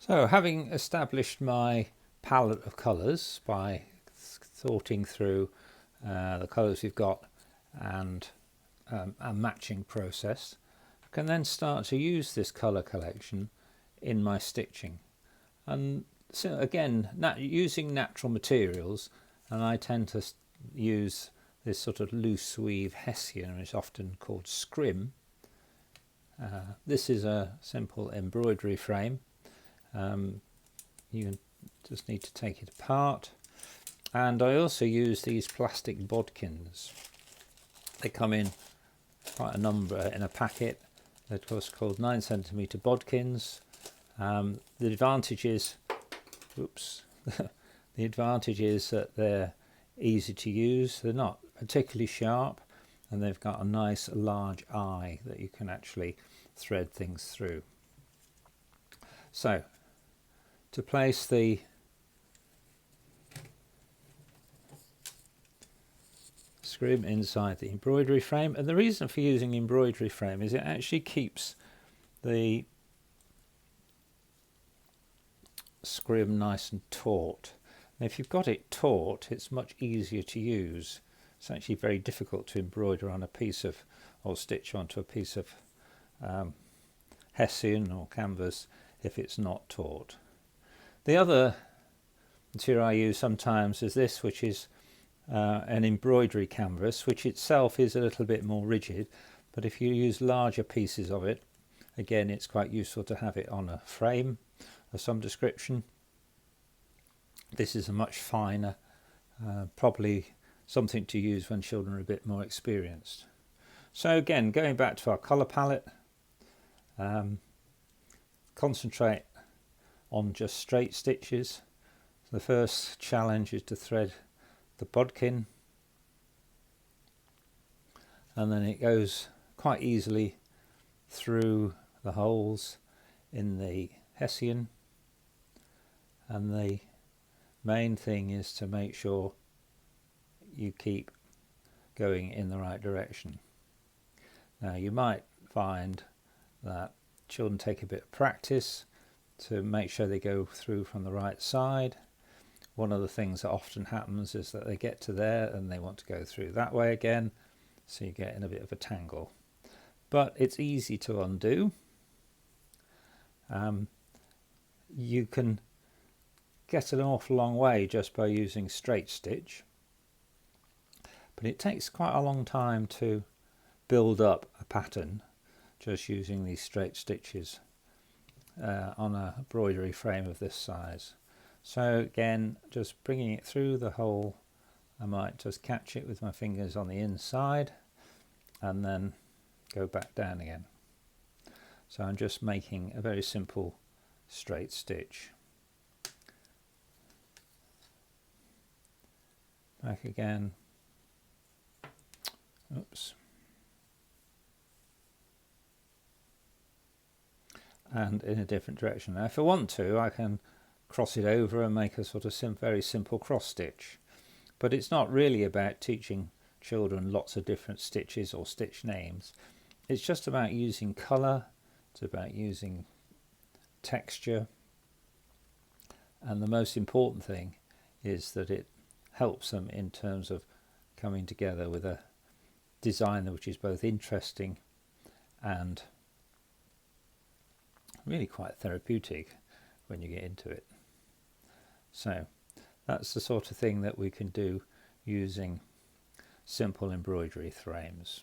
So, having established my palette of colours by sorting through the colours we've got and a matching process, I can then start to use this colour collection in my stitching. And so again, using natural materials, and I tend to use this sort of loose weave Hessian, which is often called scrim. This is a simple embroidery frame. You just need to take it apart, and I also use these plastic bodkins. They come in quite a number in a packet. They're of course called 9cm bodkins. The advantage is, the advantage is that they're easy to use. They're not particularly sharp, and they've got a nice large eye that you can actually thread things through. So, to place the scrim inside the embroidery frame, and the reason for using the embroidery frame is it actually keeps the scrim nice and taut. And if you've got it taut, it's much easier to use. It's actually very difficult to embroider on a piece of, or stitch onto a piece of Hessian or canvas if it's not taut. The other material I use sometimes is this, which is an embroidery canvas, which itself is a little bit more rigid, but if you use larger pieces of it, again it's quite useful to have it on a frame of some description. This is a much finer, probably something to use when children are a bit more experienced. So again, going back to our colour palette, concentrate on just straight stitches. The first challenge is to thread the bodkin, and then it goes quite easily through the holes in the Hessian, and the main thing is to make sure you keep going in the right direction. Now you might find that children take a bit of practice to make sure they go through from the right side. One of the things that often happens is that they get to there and they want to go through that way again, so you get in a bit of a tangle. But it's easy to undo. You can get an awful long way just by using straight stitch, but it takes quite a long time to build up a pattern just using these straight stitches on a embroidery frame of this size. So again, just bringing it through the hole, I might just catch it with my fingers on the inside and then go back down again. So I'm just making a very simple straight stitch. Back again. Oops. And in a different direction. Now if I want to, I can cross it over and make a sort of very simple cross stitch, but it's not really about teaching children lots of different stitches or stitch names. It's just about using colour, it's about using texture, and the most important thing is that it helps them in terms of coming together with a design which is both interesting and really quite therapeutic when you get into it. So that's the sort of thing that we can do using simple embroidery frames.